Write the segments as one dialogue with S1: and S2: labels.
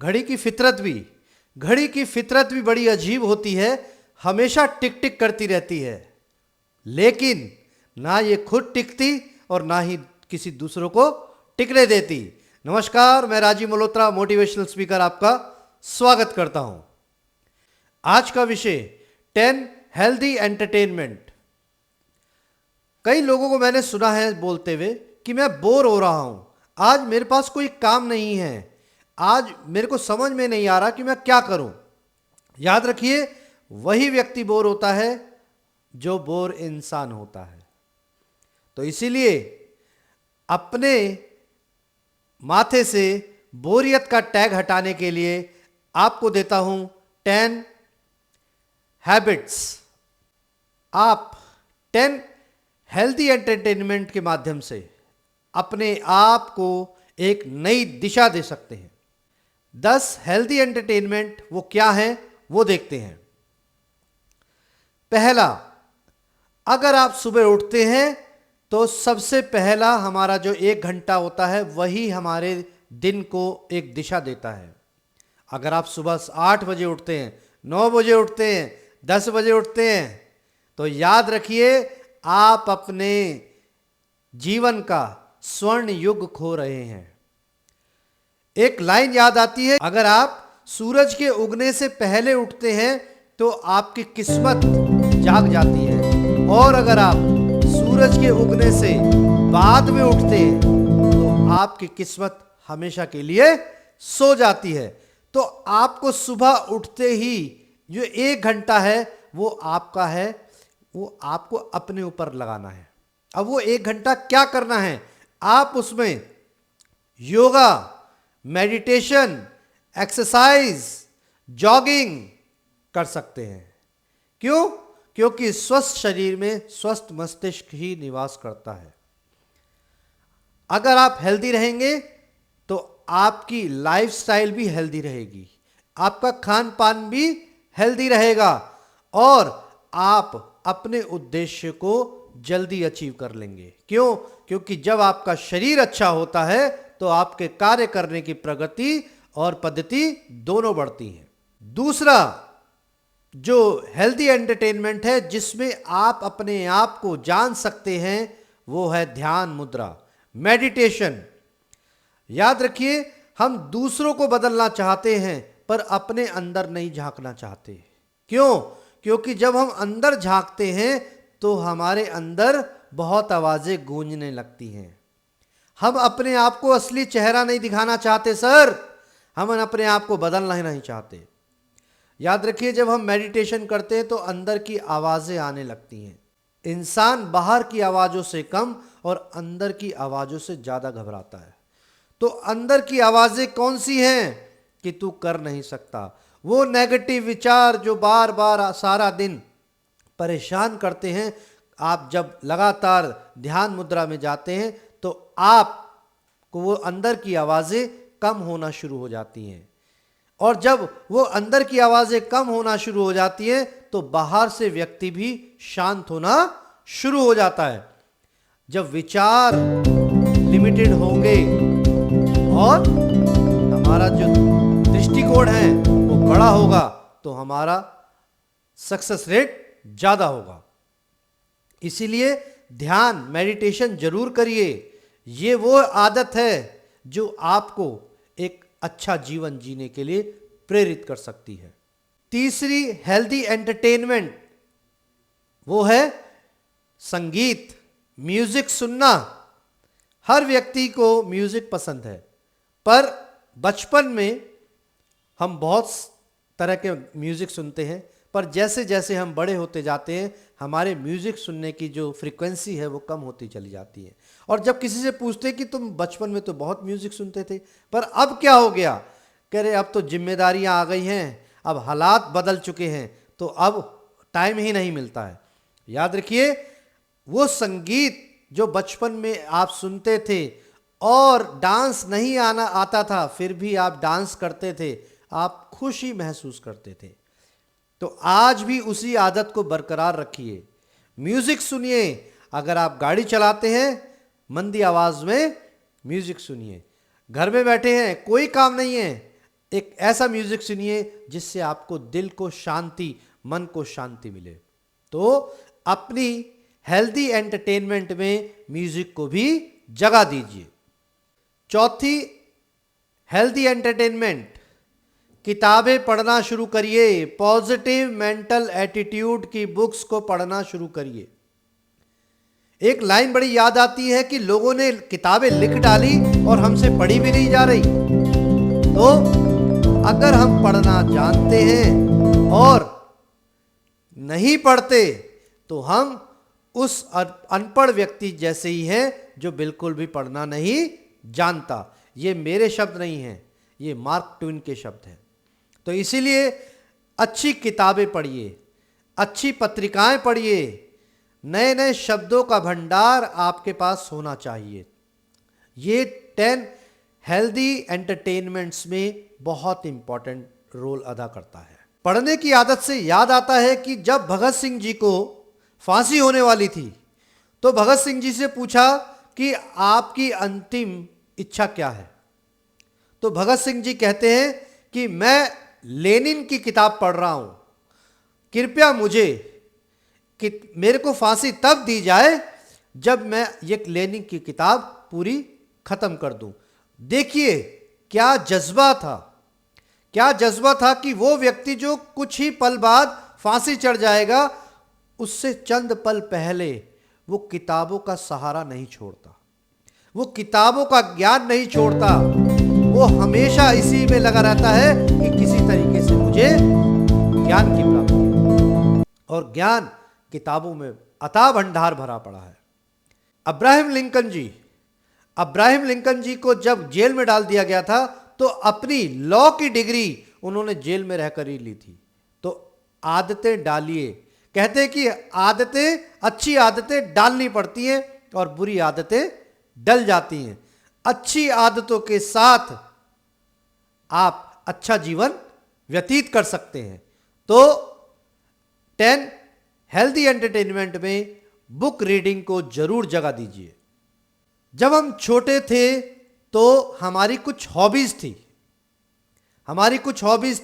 S1: घड़ी की फितरत भी बड़ी अजीब होती है, हमेशा टिक टिक करती रहती है, लेकिन ना ये खुद टिकती और ना ही किसी दूसरों को टिकने देती। नमस्कार, मैं राजीव मल्होत्रा, मोटिवेशनल स्पीकर, आपका स्वागत करता हूं। आज का विषय 10 हेल्दी एंटरटेनमेंट। कई लोगों को मैंने सुना है बोलते हुए कि मैं बोर हो रहा हूं, आज मेरे पास कोई काम नहीं है, आज मेरे को समझ में नहीं आ रहा कि मैं क्या करूं। याद रखिए, वही व्यक्ति बोर होता है जो बोर इंसान होता है। तो इसीलिए अपने माथे से बोरियत का टैग हटाने के लिए आपको देता हूं 10 हैबिट्स। आप 10 हेल्दी एंटरटेनमेंट के माध्यम से अपने आप को एक नई दिशा दे सकते हैं। 10 हेल्दी एंटरटेनमेंट वो क्या है वो देखते हैं। पहला, अगर आप सुबह उठते हैं तो सबसे पहला हमारा जो 1 घंटा होता है वही हमारे दिन को एक दिशा देता है। अगर आप सुबह 8 बजे उठते हैं, 9 बजे उठते हैं, 10 बजे उठते हैं, तो याद रखिए आप अपने जीवन का स्वर्ण युग खो रहे हैं। एक लाइन याद आती है, अगर आप सूरज के उगने से पहले उठते हैं तो आपकी किस्मत जाग जाती है, और अगर आप सूरज के उगने से बाद में उठते हैं तो आपकी किस्मत हमेशा के लिए सो जाती है। तो आपको सुबह उठते ही जो 1 घंटा है वो आपका है, वो आपको अपने ऊपर लगाना है। अब वो 1 घंटा क्या करना है, आप उसमें योगा, मेडिटेशन, एक्सरसाइज, जॉगिंग कर सकते हैं। क्यों? क्योंकि स्वस्थ शरीर में स्वस्थ मस्तिष्क ही निवास करता है। अगर आप हेल्दी रहेंगे तो आपकी लाइफस्टाइल भी हेल्दी रहेगी, आपका खान पान भी हेल्दी रहेगा, और आप अपने उद्देश्य को जल्दी अचीव कर लेंगे। क्यों? क्योंकि जब आपका शरीर अच्छा होता है तो आपके कार्य करने की प्रगति और पद्धति दोनों बढ़ती हैं। दूसरा जो हेल्दी एंटरटेनमेंट है जिसमें आप अपने आप को जान सकते हैं वो है ध्यान मुद्रा, मेडिटेशन। याद रखिए, हम दूसरों को बदलना चाहते हैं पर अपने अंदर नहीं झांकना चाहते। क्यों? क्योंकि जब हम अंदर झांकते हैं तो हमारे अंदर बहुत आवाजें गूंजने लगती हैं। हम अपने आप को असली चेहरा नहीं दिखाना चाहते सर, हम अपने आप को बदलना ही नहीं चाहते। याद रखिए, जब हम मेडिटेशन करते हैं तो अंदर की आवाजें आने लगती हैं। इंसान बाहर की आवाजों से कम और अंदर की आवाजों से ज्यादा घबराता है। तो अंदर की आवाजें कौन सी हैं कि तू कर नहीं सकता, वो नेगेटिव विचार जो बार बार सारा दिन परेशान करते हैं। आप जब लगातार ध्यान मुद्रा में जाते हैं तो आपको वो अंदर की आवाजें कम होना शुरू हो जाती हैं, और जब वो अंदर की आवाजें कम होना शुरू हो जाती हैं तो बाहर से व्यक्ति भी शांत होना शुरू हो जाता है। जब विचार लिमिटेड होंगे और हमारा जो दृष्टिकोण है वो बड़ा होगा तो हमारा सक्सेस रेट ज्यादा होगा। इसीलिए ध्यान, मेडिटेशन जरूर करिए। ये वो आदत है जो आपको एक अच्छा जीवन जीने के लिए प्रेरित कर सकती है। तीसरी हेल्दी एंटरटेनमेंट वो है संगीत, म्यूजिक सुनना। हर व्यक्ति को म्यूजिक पसंद है, पर बचपन में हम बहुत तरह के म्यूजिक सुनते हैं, पर जैसे जैसे हम बड़े होते जाते हैं हमारे म्यूजिक सुनने की जो फ्रीक्वेंसी है वो कम होती चली जाती है। और जब किसी से पूछते कि तुम बचपन में तो बहुत म्यूजिक सुनते थे, पर अब क्या हो गया, कह रहे अब तो जिम्मेदारियां आ गई हैं, अब हालात बदल चुके हैं, तो अब टाइम ही नहीं मिलता है। याद रखिए, वो संगीत जो बचपन में आप सुनते थे और डांस नहीं आता था फिर भी आप डांस करते थे, आप खुशी महसूस करते थे, तो आज भी उसी आदत को बरकरार रखिए। म्यूजिक सुनिए। अगर आप गाड़ी चलाते हैं मंदी आवाज में म्यूजिक सुनिए, घर में बैठे हैं कोई काम नहीं है, एक ऐसा म्यूजिक सुनिए जिससे आपको दिल को शांति, मन को शांति मिले। तो अपनी हेल्दी एंटरटेनमेंट में म्यूजिक को भी जगह दीजिए। चौथी हेल्दी एंटरटेनमेंट, किताबें पढ़ना शुरू करिए। पॉजिटिव मेंटल एटीट्यूड की बुक्स को पढ़ना शुरू करिए। एक लाइन बड़ी याद आती है कि लोगों ने किताबें लिख डाली और हमसे पढ़ी भी नहीं जा रही। तो अगर हम पढ़ना जानते हैं और नहीं पढ़ते तो हम उस अनपढ़ व्यक्ति जैसे ही हैं जो बिल्कुल भी पढ़ना नहीं जानता। ये मेरे शब्द नहीं हैं, ये मार्क ट्वेन के शब्द हैं। तो इसीलिए अच्छी किताबें पढ़िए, अच्छी पत्रिकाएं पढ़िए, नए नए शब्दों का भंडार आपके पास होना चाहिए। ये 10 हेल्दी एंटरटेनमेंट्स में बहुत इंपॉर्टेंट रोल अदा करता है। पढ़ने की आदत से याद आता है कि जब भगत सिंह जी को फांसी होने वाली थी तो भगत सिंह जी से पूछा कि आपकी अंतिम इच्छा क्या है। तो भगत सिंह जी कहते हैं कि मैं लेनिन की किताब पढ़ रहा हूं, कृपया मुझे कि मेरे को फांसी तब दी जाए जब मैं ये लेनिन की किताब पूरी खत्म कर दूं। देखिए क्या जज्बा था, क्या जज्बा था कि वो व्यक्ति जो कुछ ही पल बाद फांसी चढ़ जाएगा, उससे चंद पल पहले वो किताबों का सहारा नहीं छोड़ता, वो किताबों का ज्ञान नहीं छोड़ता। वो हमेशा इसी में लगा रहता है कि किसी तरीके से मुझे ज्ञान की प्राप्ति हो, और ज्ञान किताबों में अथाह भंडार भरा पड़ा है। अब्राहम लिंकन जी को जब जेल में डाल दिया गया था तो अपनी लॉ की डिग्री उन्होंने जेल में रहकर ही ली थी। तो आदतें डालिए, कहते हैं कि आदतें, अच्छी आदतें डालनी पड़ती हैं और बुरी आदतें डल जाती हैं। अच्छी आदतों के साथ आप अच्छा जीवन व्यतीत कर सकते हैं। तो 10 हेल्दी एंटरटेनमेंट में बुक रीडिंग को जरूर जगह दीजिए। जब हम छोटे थे तो हमारी कुछ हॉबीज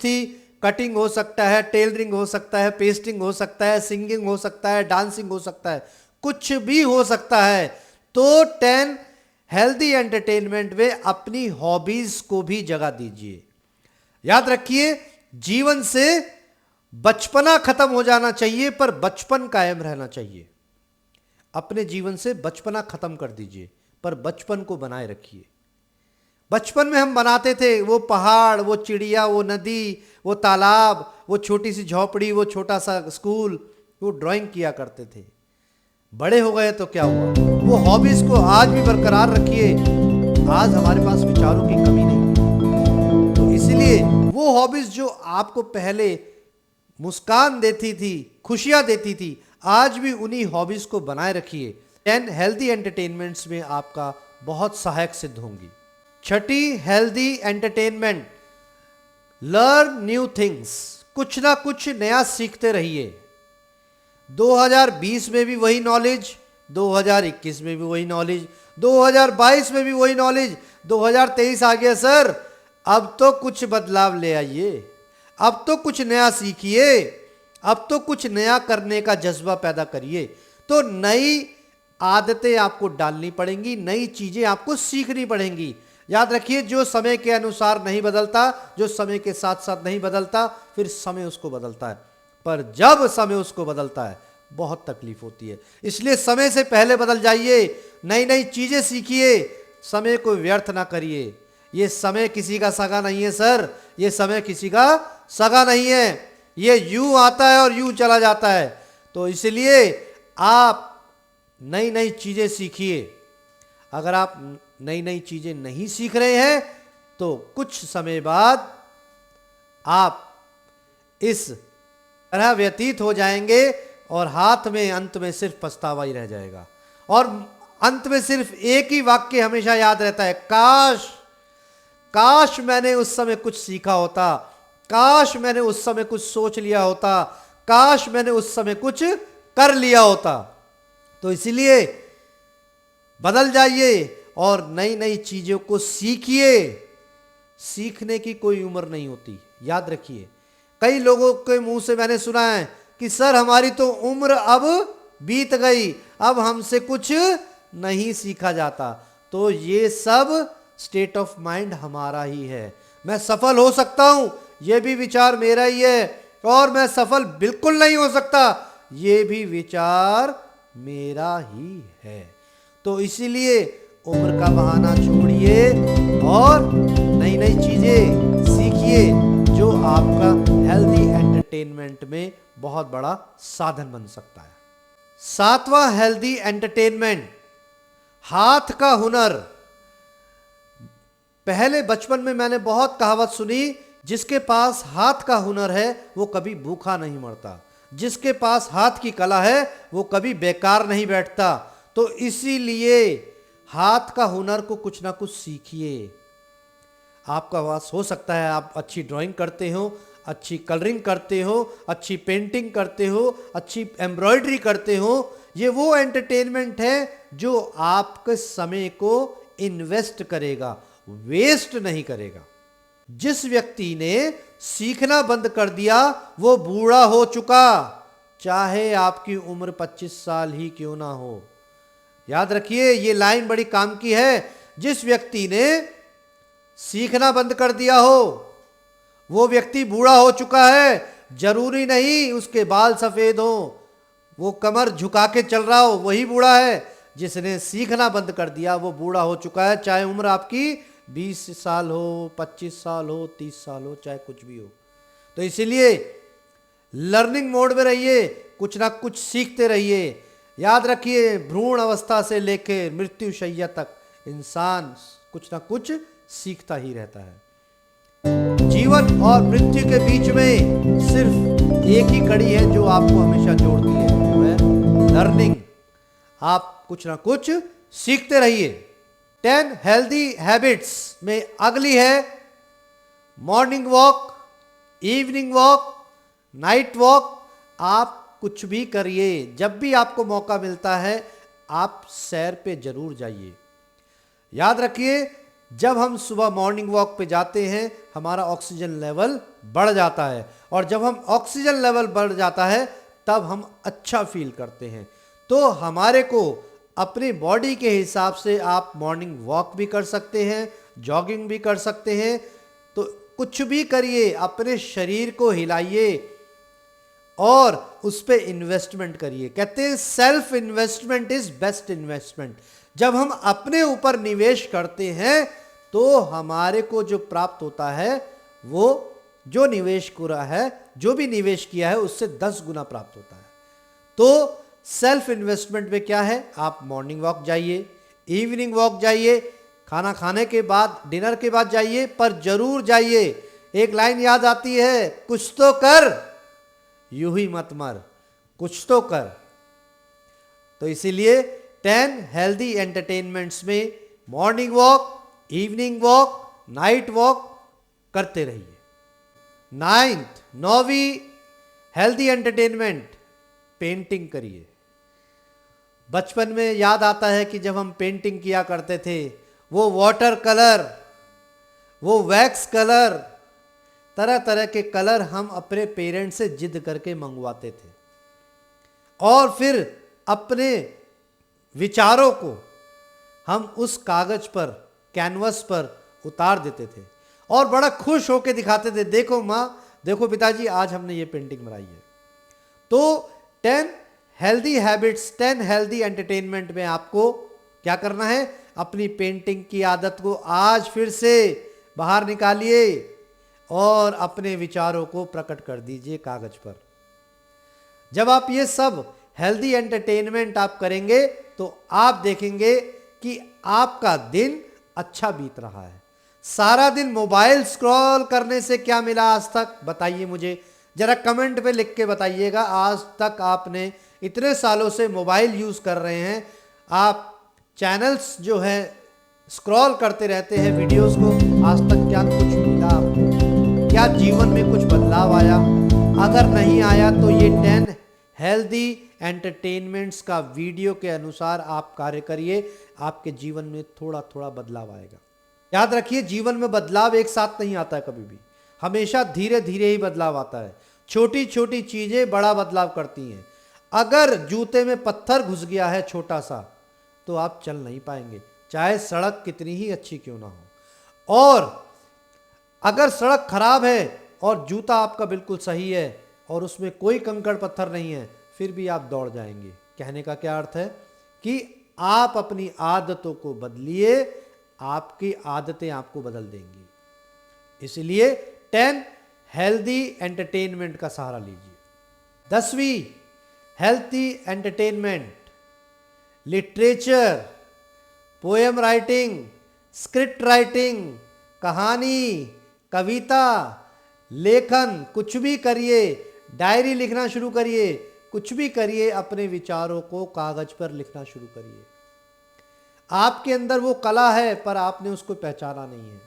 S1: थी। कटिंग हो सकता है, टेलरिंग हो सकता है, पेस्टिंग हो सकता है, सिंगिंग हो सकता है, डांसिंग हो सकता है, कुछ भी हो सकता है। तो 10 हेल्दी एंटरटेनमेंट में अपनी हॉबीज को भी जगह दीजिए। याद रखिए, जीवन से बचपना खत्म हो जाना चाहिए पर बचपन कायम रहना चाहिए। अपने जीवन से बचपना खत्म कर दीजिए पर बचपन को बनाए रखिए। बचपन में हम बनाते थे वो पहाड़, वो चिड़िया, वो नदी, वो तालाब, वो छोटी सी झोपड़ी, वो छोटा सा स्कूल, वो ड्राइंग किया करते थे। बड़े हो गए तो क्या हुआ? वो हॉबीज को आज भी बरकरार रखिए। आज हमारे पास विचारों की कमी नहीं है, तो इसलिए वो हॉबीज जो आपको पहले मुस्कान देती थी, खुशियां देती थी, आज भी उन्हीं हॉबीज को बनाए रखिए। 10 हेल्दी एंटरटेनमेंट्स में आपका बहुत सहायक सिद्ध होंगी। छठी healthy entertainment, learn new things. कुछ ना कुछ नया सीखते रहिए। 2020 में भी वही नॉलेज, 2021 में भी वही नॉलेज, 2022 में भी वही नॉलेज, 2023 आ गया सर, अब तो कुछ बदलाव ले आइए, अब तो कुछ नया सीखिए, अब तो कुछ नया करने का जज्बा पैदा करिए। तो नई आदतें आपको डालनी पड़ेंगी, नई चीजें आपको सीखनी पड़ेंगी। याद रखिए, जो समय के अनुसार नहीं बदलता, जो समय के साथ साथ नहीं बदलता, फिर समय उसको बदलता है। पर जब समय उसको बदलता है बहुत तकलीफ होती है। इसलिए समय से पहले बदल जाइए, नई नई चीजें सीखिए, समय को व्यर्थ ना करिए। ये समय किसी का सगा नहीं है सर, ये समय किसी का सगा नहीं है, ये यूं आता है और यूं चला जाता है। तो इसलिए आप नई नई चीजें सीखिए। अगर आप नई नई चीजें नहीं सीख रहे हैं तो कुछ समय बाद आप इस तरह व्यतीत हो जाएंगे और हाथ में अंत में सिर्फ पछतावा ही रह जाएगा। और अंत में सिर्फ एक ही वाक्य हमेशा याद रहता है, काश काश मैंने उस समय कुछ सीखा होता, काश मैंने उस समय कुछ सोच लिया होता, काश मैंने उस समय कुछ कर लिया होता। तो इसलिए बदल जाइए और नई नई चीजों को सीखिए। सीखने की कोई उम्र नहीं होती, याद रखिए। कई लोगों के मुंह से मैंने सुना है कि सर हमारी तो उम्र अब बीत गई, अब हमसे कुछ नहीं सीखा जाता। तो ये सब स्टेट ऑफ माइंड हमारा ही है। मैं सफल हो सकता हूं, यह भी विचार मेरा ही है, और मैं सफल बिल्कुल नहीं हो सकता, ये भी विचार मेरा ही है। तो इसीलिए उम्र का बहाना छोड़िए और नई नई चीजें सीखिए जो आपका हेल्दी एंटरटेनमेंट में बहुत बड़ा साधन बन सकता है। सातवां हेल्दी एंटरटेनमेंट, हाथ का हुनर। पहले बचपन में मैंने बहुत कहावत सुनी, जिसके पास हाथ का हुनर है वो कभी भूखा नहीं मरता, जिसके पास हाथ की कला है वो कभी बेकार नहीं बैठता। तो इसीलिए हाथ का हुनर को कुछ ना कुछ सीखिए। आपका पास हो सकता है आप अच्छी ड्राइंग करते हो, अच्छी कलरिंग करते हो, अच्छी पेंटिंग करते हो, अच्छी एम्ब्रॉयडरी करते हो। ये वो एंटरटेनमेंट है जो आपके समय को इन्वेस्ट करेगा, वेस्ट नहीं करेगा। जिस व्यक्ति ने सीखना बंद कर दिया वो बूढ़ा हो चुका, चाहे आपकी उम्र 25 साल ही क्यों ना हो। याद रखिए, ये लाइन बड़ी काम की है। जिस व्यक्ति ने सीखना बंद कर दिया हो वो व्यक्ति बूढ़ा हो चुका है। जरूरी नहीं उसके बाल सफेद हो, वो कमर झुका के चल रहा हो वही बूढ़ा है। जिसने सीखना बंद कर दिया वो बूढ़ा हो चुका है, चाहे उम्र आपकी 20 साल हो, 25 साल हो, 30 साल हो, चाहे कुछ भी हो। तो इसीलिए लर्निंग मोड में रहिए, कुछ ना कुछ सीखते रहिए। याद रखिए, भ्रूण अवस्था से लेकर मृत्यु शैया तक इंसान कुछ ना कुछ सीखता ही रहता है। जीवन और मृत्यु के बीच में सिर्फ एक ही कड़ी है जो आपको हमेशा जोड़ती है, वो है लर्निंग। आप कुछ ना कुछ सीखते रहिए। 10 हेल्दी हैबिट्स में अगली है morning walk, evening walk, night walk. आप कुछ भी करिए, जब भी आपको मौका मिलता है आप सैर पे जरूर जाइए। याद रखिए, जब हम सुबह मॉर्निंग वॉक पे जाते हैं हमारा ऑक्सीजन लेवल बढ़ जाता है, और जब हम ऑक्सीजन लेवल बढ़ जाता है तब हम अच्छा फील करते हैं। तो हमारे को अपने बॉडी के हिसाब से आप मॉर्निंग वॉक भी कर सकते हैं, जॉगिंग भी कर सकते हैं। तो कुछ भी करिए, अपने शरीर को हिलाइए और उस पर इन्वेस्टमेंट करिए। कहते हैं self investment is best investment. जब हम अपने ऊपर निवेश करते हैं तो हमारे को जो प्राप्त होता है वो जो निवेश करा है, जो भी निवेश किया है उससे 10 गुना प्राप्त होता है। तो सेल्फ इन्वेस्टमेंट में क्या है, आप मॉर्निंग वॉक जाइए, इवनिंग वॉक जाइए, खाना खाने के बाद, डिनर के बाद जाइए, पर जरूर जाइए। एक लाइन याद आती है, कुछ तो कर यूं ही मत मर, कुछ तो कर। तो इसीलिए 10 हेल्दी एंटरटेनमेंट्स में morning walk, evening walk, night walk करते रहिए। 9वीं हेल्दी एंटरटेनमेंट, पेंटिंग करिए। बचपन में याद आता है कि जब हम पेंटिंग किया करते थे, वो वाटर कलर, वो वैक्स कलर, तरह तरह के कलर हम अपने पेरेंट्स से जिद करके मंगवाते थे, और फिर अपने विचारों को हम उस कागज पर, कैनवस पर उतार देते थे और बड़ा खुश होकर दिखाते थे, देखो माँ, देखो पिताजी, आज हमने ये पेंटिंग बनाई है। तो 10 हेल्दी हैबिट्स, 10 हेल्दी एंटरटेनमेंट में आपको क्या करना है, अपनी पेंटिंग की आदत को आज फिर से बाहर निकालिए और अपने विचारों को प्रकट कर दीजिए कागज पर। जब आप ये सब हेल्दी एंटरटेनमेंट आप करेंगे तो आप देखेंगे कि आपका दिन अच्छा बीत रहा है। सारा दिन मोबाइल स्क्रॉल करने से क्या मिला आज तक, बताइए मुझे जरा कमेंट पे लिख के बताइएगा। आज तक आपने इतने सालों से मोबाइल यूज कर रहे हैं, आप चैनल्स जो है स्क्रॉल करते रहते हैं वीडियोस को, आज तक क्या कुछ मिला आपको, क्या जीवन में कुछ बदलाव आया? अगर नहीं आया तो ये 10 हेल्दी एंटरटेनमेंट्स का वीडियो के अनुसार आप कार्य करिए, आपके जीवन में थोड़ा थोड़ा बदलाव आएगा। याद रखिए, जीवन में बदलाव एक साथ नहीं आता है कभी भी, हमेशा धीरे धीरे ही बदलाव आता है। छोटी छोटी चीजें बड़ा बदलाव करती हैं। अगर जूते में पत्थर घुस गया है छोटा सा, तो आप चल नहीं पाएंगे, चाहे सड़क कितनी ही अच्छी क्यों ना हो। और अगर सड़क खराब है और जूता आपका बिल्कुल सही है और उसमें कोई कंकड़ पत्थर नहीं है, फिर भी आप दौड़ जाएंगे। कहने का क्या अर्थ है कि आप अपनी आदतों को बदलिए, आपकी आदतें आपको बदल देंगी। इसलिए 10 हेल्दी एंटरटेनमेंट का सहारा लीजिए। 10वीं healthy entertainment, literature, poem writing, script writing, कहानी, कविता, लेखन, कुछ भी करिए, डायरी लिखना शुरू करिए, कुछ भी करिए, अपने विचारों को कागज पर लिखना शुरू करिए। आपके अंदर वो कला है पर आपने उसको पहचाना नहीं है।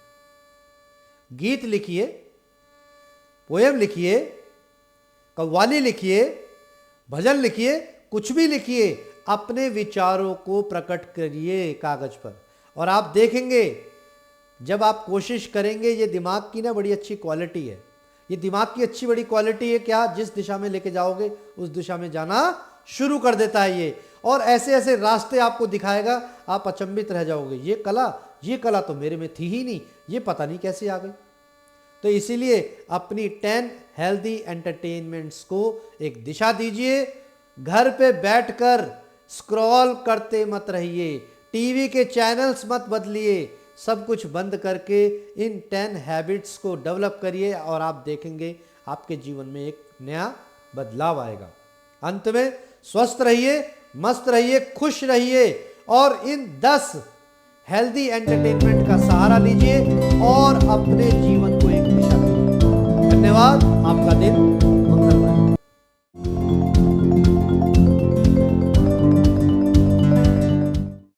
S1: गीत लिखिए, पोएम लिखिए, कव्वाली लिखिए, भजन लिखिए, कुछ भी लिखिए, अपने विचारों को प्रकट करिए कागज पर, और आप देखेंगे जब आप कोशिश करेंगे, ये दिमाग की ना बड़ी अच्छी क्वालिटी है। ये दिमाग की अच्छी बड़ी क्वालिटी है क्या, जिस दिशा में लेके जाओगे उस दिशा में जाना शुरू कर देता है ये, और ऐसे ऐसे रास्ते आपको दिखाएगा, आप अचंभित रह जाओगे, ये कला तो मेरे में थी ही नहीं, ये पता नहीं कैसे आ गई। तो इसीलिए अपनी 10 हेल्दी एंटरटेनमेंट्स को एक दिशा दीजिए। घर पे बैठकर स्क्रॉल करते मत रहिए, टीवी के चैनल्स मत बदलिए, सब कुछ बंद करके इन 10 हैबिट्स को डेवलप करिए और आप देखेंगे आपके जीवन में एक नया बदलाव आएगा। अंत में स्वस्थ रहिए, मस्त रहिए, खुश रहिए और इन 10 हेल्दी एंटरटेनमेंट का सहारा लीजिए और अपने जीवन को एक दिशा दीजिए। धन्यवाद, आपका दिन